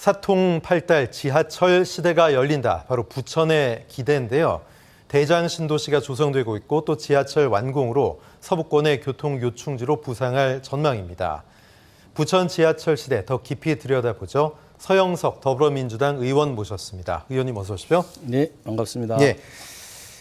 사통팔달 지하철 시대가 열린다. 바로 부천의 기대인데요. 대장 신도시가 조성되고 있고 또 지하철 완공으로 서부권의 교통 요충지로 부상할 전망입니다. 부천 지하철 시대 더 깊이 들여다보죠. 서영석 더불어민주당 의원 모셨습니다. 의원님 어서 오십시오. 네, 반갑습니다. 예,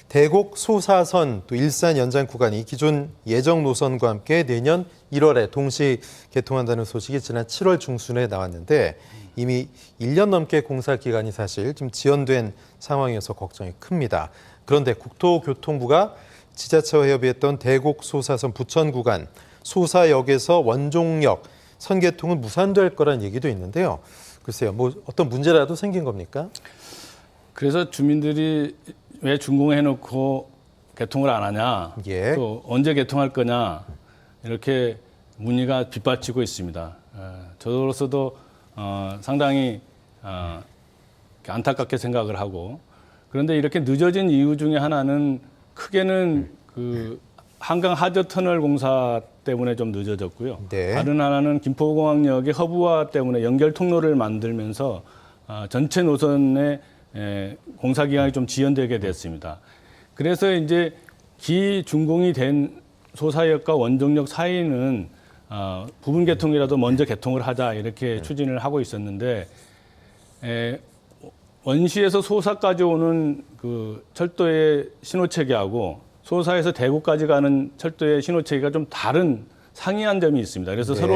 대곡 소사선 또 일산 연장 구간이 기존 예정 노선과 함께 내년 1월에 동시 개통한다는 소식이 지난 7월 중순에 나왔는데 이미 1년 넘게 공사 기간이 사실 좀 지연된 상황이어서 걱정이 큽니다. 그런데 국토교통부가 지자체와 협의했던 대곡 소사선 부천 구간 소사역에서 원종역 선개통은 무산될 거란 얘기도 있는데요. 글쎄요, 뭐 어떤 문제라도 생긴 겁니까? 그래서 주민들이 왜 준공해놓고 개통을 안 하냐, 예. 또 언제 개통할 거냐 이렇게 문의가 빗발치고 있습니다. 저로서도 상당히 안타깝게 생각을 하고, 그런데 이렇게 늦어진 이유 중에 하나는 크게는 그 한강 하저 터널 공사 때문에 좀 늦어졌고요. 네. 다른 하나는 김포공항역의 허브화 때문에 연결 통로를 만들면서 전체 노선의 공사 기간이 좀 지연되게 됐습니다. 그래서 이제 기준공이 된 소사역과 원종역 사이는 부분 개통이라도 먼저 개통을 하자 이렇게 추진을 하고 있었는데 원시에서 소사까지 오는 그 철도의 신호체계하고 소사에서 대구까지 가는 철도의 신호체계가 좀 다른 상이한 점이 있습니다. 그래서 네. 서로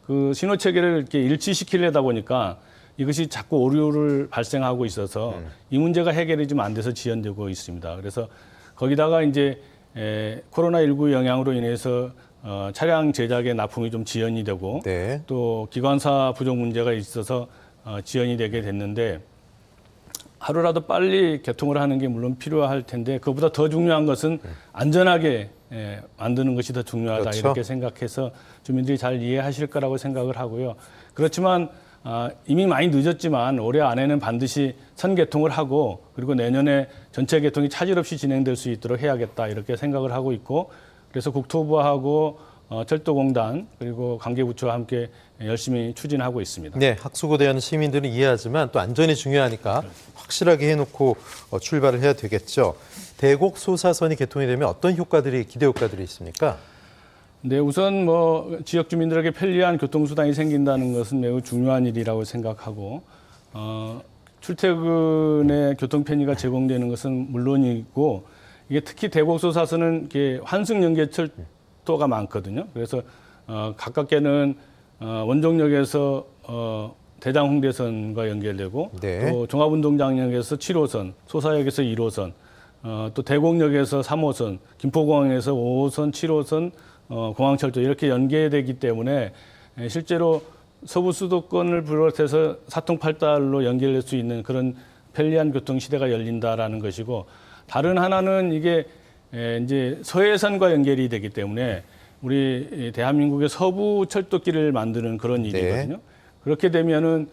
그 신호체계를 이렇게 일치시키려다 보니까 이것이 자꾸 오류를 발생하고 있어서 이 문제가 해결이 좀 안 돼서 지연되고 있습니다. 그래서 거기다가 이제 코로나19 영향으로 인해서 차량 제작의 납품이 좀 지연이 되고 네. 또 기관사 부족 문제가 있어서 지연이 되게 됐는데 하루라도 빨리 개통을 하는 게 물론 필요할 텐데 그것보다 더 중요한 것은 안전하게 만드는 것이 더 중요하다. 그렇죠. 이렇게 생각해서 주민들이 잘 이해하실 거라고 생각을 하고요. 그렇지만 이미 많이 늦었지만 올해 안에는 반드시 선개통을 하고 그리고 내년에 전체 개통이 차질 없이 진행될 수 있도록 해야겠다 이렇게 생각을 하고 있고 그래서 국토부하고 철도공단 그리고 관계부처와 함께 열심히 추진하고 있습니다. 네, 학수고대에 하는 시민들은 이해하지만 또 안전이 중요하니까 확실하게 해놓고 출발을 해야 되겠죠. 대곡 소사선이 개통이 되면 어떤 기대 효과들이 있습니까? 네, 우선 뭐 지역 주민들에게 편리한 교통수단이 생긴다는 것은 매우 중요한 일이라고 생각하고 출퇴근에 교통 편의가 제공되는 것은 물론이고 이게 특히 대곡 소사선은 이게 환승 연계철도가 많거든요. 그래서 가깝게는 원종역에서 대장 홍대선과 연결되고 네. 또 종합운동장역에서 7호선, 소사역에서 1호선, 또 대곡역에서 3호선, 김포공항에서 5호선, 7호선, 공항철도 이렇게 연계되기 때문에 실제로 서부 수도권을 비롯해서 사통팔달로 연결될 수 있는 그런 편리한 교통 시대가 열린다라는 것이고 다른 하나는 이게 이제 서해선과 연결이 되기 때문에 우리 대한민국의 서부 철도길을 만드는 그런 일이거든요. 네. 그렇게 되면은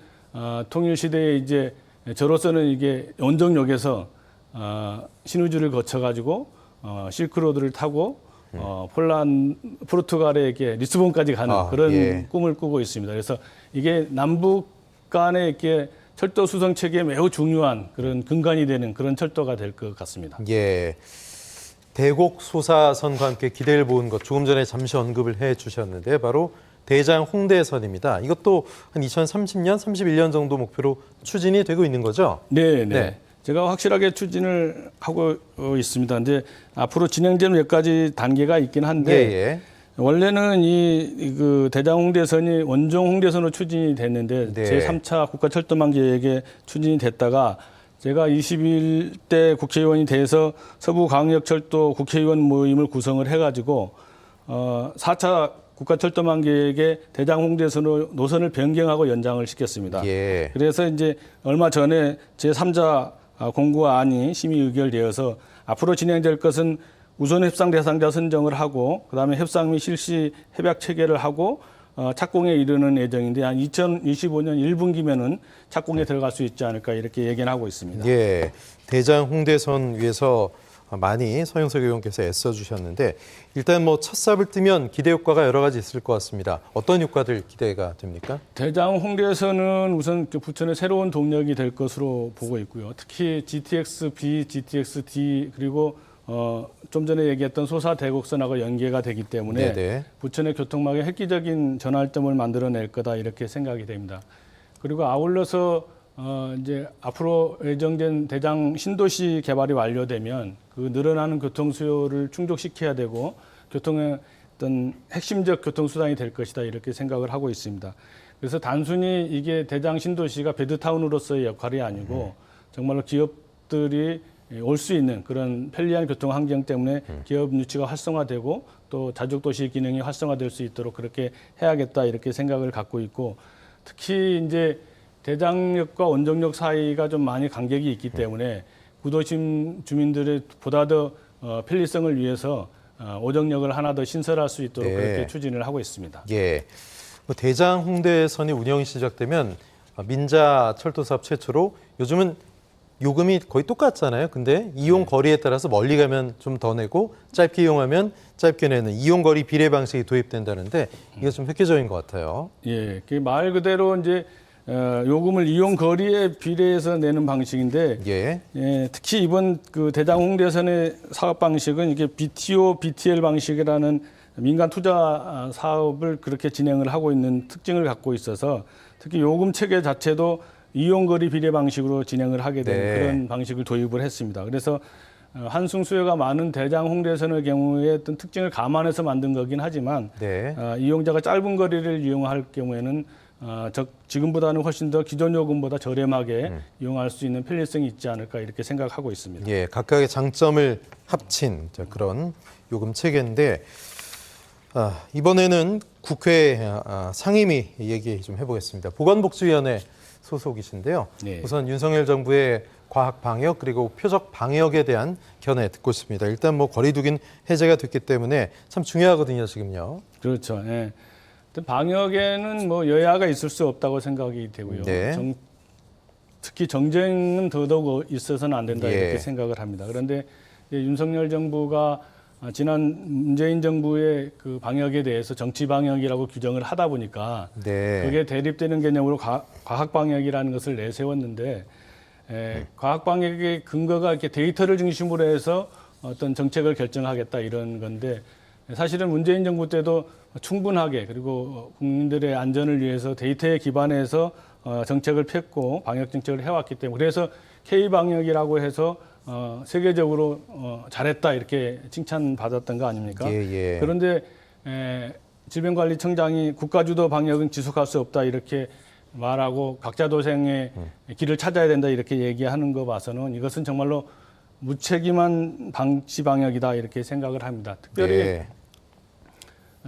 통일 시대에 이제 저로서는 이게 원종역에서 신우주를 거쳐 가지고 실크로드를 타고 포르투갈의 이렇게 리스본까지 가는 그런 예. 꿈을 꾸고 있습니다. 그래서 이게 남북 간의 이렇게 철도 수송 체계에 매우 중요한 그런 근간이 되는 그런 철도가 될 것 같습니다. 예. 대곡 소사선과 함께 기대를 모은 것 조금 전에 잠시 언급을 해 주셨는데 바로 대장 홍대선입니다. 이것도 한 2030년, 31년 정도 목표로 추진이 되고 있는 거죠? 네. 네. 제가 확실하게 추진을 하고 있습니다. 근데 앞으로 진행되는 몇 가지 단계가 있긴 한데 예. 원래는 그 대장 홍대선이 원종 홍대선으로 추진이 됐는데 네. 제3차 국가철도망 계획에 추진이 됐다가 제가 21대 국회의원이 돼서 서부광역철도 국회의원 모임을 구성을 해가지고 4차 국가철도망 계획에 대장 홍대선으로 노선을 변경하고 연장을 시켰습니다. 예. 그래서 이제 얼마 전에 제3자 공고안이 심의 의결되어서 앞으로 진행될 것은 우선 협상 대상자 선정을 하고 그다음에 협상 및 실시 협약 체계를 하고 착공에 이르는 예정인데 한 2025년 1분기면은 착공에 들어갈 수 있지 않을까 이렇게 얘기는 하고 있습니다. 예. 대장 홍대선 위에서 많이 서영석 의원께서 애써주셨는데 일단 뭐 첫 삽을 뜨면 기대 효과가 여러 가지 있을 것 같습니다. 어떤 효과들 기대가 됩니까? 대장 홍대에서는 우선 부천의 새로운 동력이 될 것으로 보고 있고요. 특히 GTX-B, GTX-D 그리고 좀 전에 얘기했던 소사대곡선하고 연계가 되기 때문에 네네. 부천의 교통망에 획기적인 전환점을 만들어낼 거다 이렇게 생각이 됩니다. 그리고 아울러서 이제 앞으로 예정된 대장 신도시 개발이 완료되면 그 늘어나는 교통 수요를 충족시켜야 되고 교통의 어떤 핵심적 교통수단이 될 것이다 이렇게 생각을 하고 있습니다. 그래서 단순히 이게 대장 신도시가 베드타운으로서의 역할이 아니고 정말로 기업들이 올 수 있는 그런 편리한 교통 환경 때문에 기업 유치가 활성화되고 또 자족도시 기능이 활성화될 수 있도록 그렇게 해야겠다 이렇게 생각을 갖고 있고 특히 이제 대장역과 원정역 사이가 좀 많이 간격이 있기 때문에 구도심 주민들의 보다 더 편리성을 위해서 오정역을 하나 더 신설할 수 있도록 네. 그렇게 추진을 하고 있습니다. 예. 뭐 대장 홍대선이 운영이 시작되면 민자 철도사업 최초로 요즘은 요금이 거의 똑같잖아요. 근데 이용 거리에 따라서 멀리 가면 좀 더 내고 짧게 이용하면 짧게 내는 이용 거리 비례 방식이 도입된다는데 이게 좀 획기적인 것 같아요. 예, 그 말 그대로 이제 요금을 이용 거리에 비례해서 내는 방식인데 예. 예, 특히 이번 그 대장 홍대선의 사업 방식은 이게 BTO, BTL 방식이라는 민간 투자 사업을 그렇게 진행을 하고 있는 특징을 갖고 있어서 특히 요금 체계 자체도 이용거리 비례 방식으로 진행을 하게 된 네. 그런 방식을 도입을 했습니다. 그래서 환승 수요가 많은 대장 홍대선의 경우에 어떤 특징을 감안해서 만든 거긴 하지만 네. 이용자가 짧은 거리를 이용할 경우에는 지금보다는 훨씬 더 기존 요금보다 저렴하게 이용할 수 있는 편리성이 있지 않을까 이렇게 생각하고 있습니다. 예, 각각의 장점을 합친 그런 요금 체계인데 이번에는 국회 상임위 얘기 좀 해보겠습니다. 보건복지위원회 소속이신데요. 네. 우선 윤석열 정부의 과학 방역 그리고 표적 방역에 대한 견해 듣고 싶습니다. 일단 뭐 거리두기는 해제가 됐기 때문에 참 중요하거든요, 지금요. 그렇죠. 예. 방역에는 뭐 여야가 있을 수 없다고 생각이 되고요. 네. 특히 정쟁은 더더욱 있어서는 안 된다 예. 이렇게 생각을 합니다. 그런데 윤석열 정부가 지난 문재인 정부의 그 방역에 대해서 정치 방역이라고 규정을 하다 보니까 네. 그게 대립되는 개념으로 과학 방역이라는 것을 내세웠는데 과학 방역의 근거가 이렇게 데이터를 중심으로 해서 어떤 정책을 결정하겠다 이런 건데 사실은 문재인 정부 때도 충분하게 그리고 국민들의 안전을 위해서 데이터에 기반해서 정책을 폈고 방역 정책을 해왔기 때문에 그래서 K 방역이라고 해서 세계적으로 잘했다 이렇게 칭찬받았던 거 아닙니까? 예. 그런데 질병관리청장이 국가주도 방역은 지속할 수 없다 이렇게 말하고 각자 도생의 길을 찾아야 된다 이렇게 얘기하는 거 봐서는 이것은 정말로 무책임한 방치 방역이다 이렇게 생각을 합니다. 특별히 네.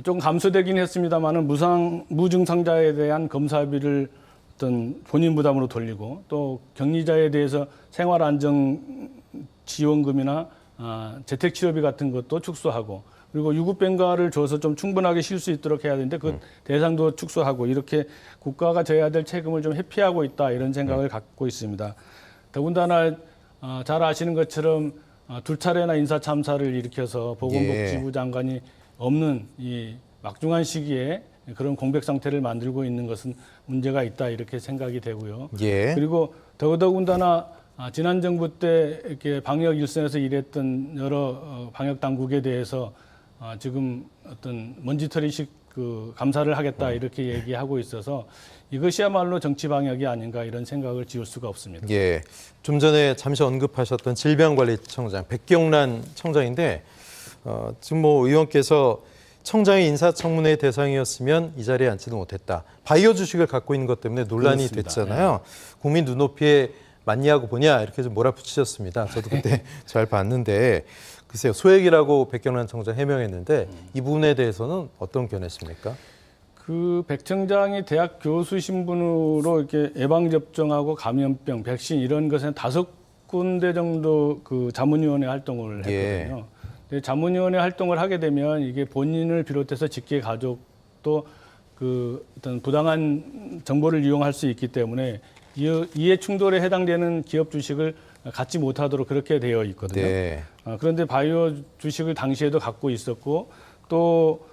좀 감소되긴 했습니다만은 무증상자에 대한 검사비를 어떤 본인 부담으로 돌리고 또 격리자에 대해서 생활안정 지원금이나 재택치료비 같은 것도 축소하고 그리고 유급병가를 줘서 좀 충분하게 쉴 수 있도록 해야 되는데 그 대상도 축소하고 이렇게 국가가 져야 될 책임을 좀 회피하고 있다 이런 생각을 갖고 있습니다. 더군다나 잘 아시는 것처럼 두 차례나 인사참사를 일으켜서 보건복지부 장관이 없는 이 막중한 시기에 그런 공백 상태를 만들고 있는 것은 문제가 있다 이렇게 생각이 되고요. 예. 그리고 더군다나 지난 정부 때 이렇게 방역 일선에서 일했던 여러 방역 당국에 대해서 지금 어떤 먼지털이식 그 감사를 하겠다 이렇게 얘기하고 있어서 이것이야말로 정치 방역이 아닌가 이런 생각을 지울 수가 없습니다. 예. 좀 전에 잠시 언급하셨던 질병관리청장 백경란 청장인데 지금 뭐 의원께서 청장이 인사청문회 대상이었으면 이 자리에 앉지도 못했다. 바이오 주식을 갖고 있는 것 때문에 논란이 그렇습니다. 됐잖아요. 국민 눈높이에 맞냐고 보냐 이렇게 좀 몰아붙이셨습니다. 저도 그때 잘 봤는데 글쎄요. 소액이라고 백경란 청장 해명했는데 이 부분에 대해서는 어떤 견해십니까? 그 백 청장이 대학 교수 신분으로 이렇게 예방 접종하고 감염병, 백신 이런 것에 5군데 정도 그 자문위원회 활동을 했거든요. 근데 자문위원회 활동을 하게 되면 이게 본인을 비롯해서 직계 가족도 그 어떤 부당한 정보를 이용할 수 있기 때문에 이해 충돌에 해당되는 기업 주식을 갖지 못하도록 그렇게 되어 있거든요. 네. 그런데 바이오 주식을 당시에도 갖고 있었고 또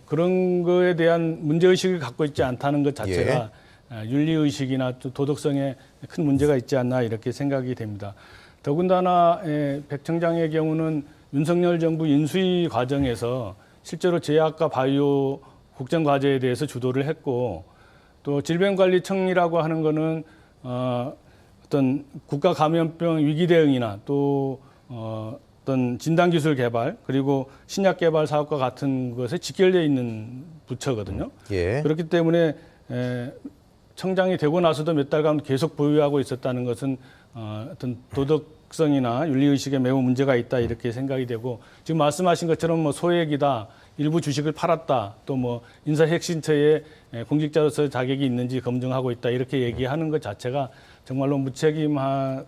그런 거에 대한 문제의식을 갖고 있지 않다는 것 자체가 윤리의식이나 또 도덕성에 큰 문제가 있지 않나 이렇게 생각이 됩니다. 더군다나 백 청장의 경우는 윤석열 정부 인수위 과정에서 실제로 제약과 바이오 국정과제에 대해서 주도를 했고 또 질병관리청이라고 하는 거는 어떤 국가감염병 위기 대응이나 또 어떤 진단기술 개발 그리고 신약 개발 사업과 같은 것에 직결되어 있는 부처거든요. 예. 그렇기 때문에 청장이 되고 나서도 몇 달간 계속 보유하고 있었다는 것은 어떤 도덕성이나 윤리의식에 매우 문제가 있다 이렇게 생각이 되고 지금 말씀하신 것처럼 뭐 소액이다. 일부 주식을 팔았다. 또 뭐 인사혁신처에 공직자로서 자격이 있는지 검증하고 있다. 이렇게 얘기하는 것 자체가 정말로 무책임한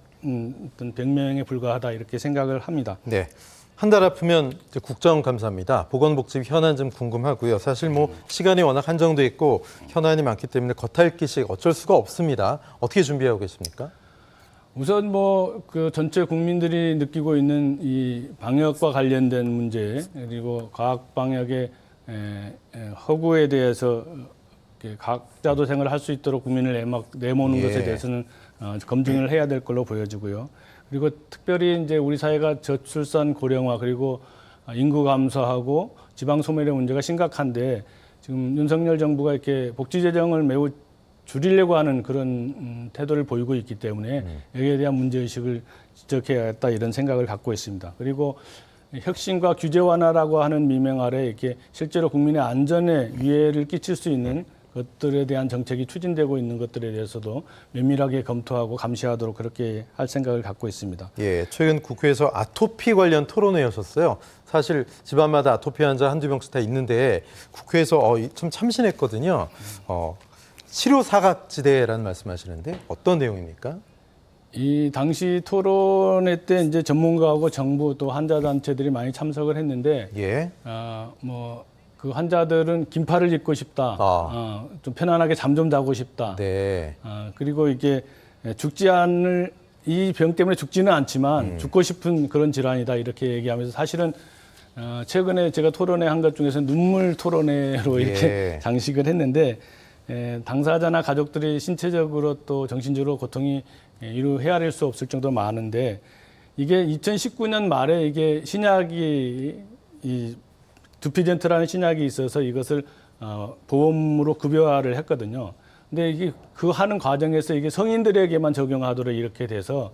어떤 변명에 불과하다. 이렇게 생각을 합니다. 네. 한 달 아프면 이제 국정감사입니다. 보건복지비 현안 좀 궁금하고요. 사실 뭐 시간이 워낙 한정돼 있고 현안이 많기 때문에 겉핥기식 어쩔 수가 없습니다. 어떻게 준비하고 계십니까? 우선 뭐 그 전체 국민들이 느끼고 있는 이 방역과 관련된 문제 그리고 과학 방역의 허구에 대해서 각자 도생을 할 수 있도록 국민을 내모는 것에 대해서는 검증을 해야 될 걸로 보여지고요. 그리고 특별히 이제 우리 사회가 저출산 고령화 그리고 인구 감소하고 지방 소멸의 문제가 심각한데 지금 윤석열 정부가 이렇게 복지 재정을 매우 줄이려고 하는 그런 태도를 보이고 있기 때문에 여기에 대한 문제의식을 지적해야겠다 이런 생각을 갖고 있습니다. 그리고 혁신과 규제 완화라고 하는 미명 아래 이렇게 실제로 국민의 안전에 위해를 끼칠 수 있는 것들에 대한 정책이 추진되고 있는 것들에 대해서도 면밀하게 검토하고 감시하도록 그렇게 할 생각을 갖고 있습니다. 예, 최근 국회에서 아토피 관련 토론회였었어요. 사실 집안마다 아토피 환자 한두 명씩 다 있는데 국회에서 좀 참신했거든요. 치료 사각지대라는 말씀하시는데 어떤 내용입니까? 이 당시 토론회 때 이제 전문가하고 정부 또 환자 단체들이 많이 참석을 했는데, 예. 뭐 그 환자들은 긴팔을 입고 싶다, 좀 편안하게 잠 좀 자고 싶다. 네. 그리고 이게 이 병 때문에 죽지는 않지만 죽고 싶은 그런 질환이다 이렇게 얘기하면서 사실은 최근에 제가 토론회 한 것 중에서 눈물 토론회로 이렇게 장식을 했는데. 당사자나 가족들이 신체적으로 또 정신적으로 고통이 이루 헤아릴 수 없을 정도로 많은데 이게 2019년 말에 이게 신약이 이 두피젠트라는 신약이 있어서 이것을 보험으로 급여화를 했거든요. 근데 이게 그 하는 과정에서 이게 성인들에게만 적용하도록 이렇게 돼서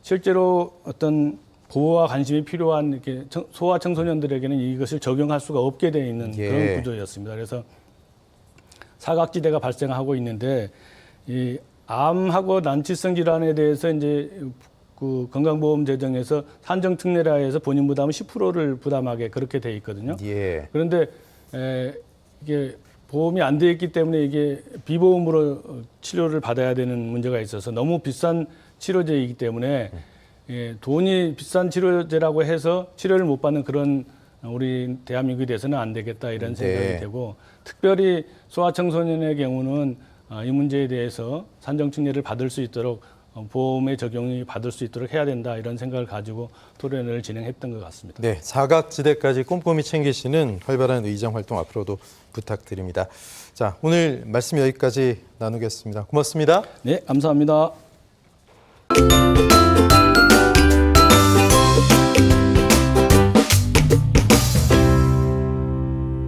실제로 어떤 보호와 관심이 필요한 이렇게 소아 청소년들에게는 이것을 적용할 수가 없게 돼 있는 그런 구조였습니다. 그래서 사각지대가 발생하고 있는데 이 암하고 난치성 질환에 대해서 이제 그 건강보험 재정에서 산정 특례라해서 본인 부담은 10%를 부담하게 그렇게 돼 있거든요. 그런데 이게 보험이 안 돼 있기 때문에 이게 비보험으로 치료를 받아야 되는 문제가 있어서 너무 비싼 치료제이기 때문에 돈이 비싼 치료제라고 해서 치료를 못 받는 그런 우리 대한민국에 대해서는 안 되겠다 이런 생각이 되고 특별히 소아청소년의 경우는 이 문제에 대해서 산정특례를 받을 수 있도록 보험의 적용이 받을 수 있도록 해야 된다 이런 생각을 가지고 토론회를 진행했던 것 같습니다. 네, 사각지대까지 꼼꼼히 챙기시는 활발한 의정 활동 앞으로도 부탁드립니다. 자, 오늘 말씀 여기까지 나누겠습니다. 고맙습니다. 네, 감사합니다.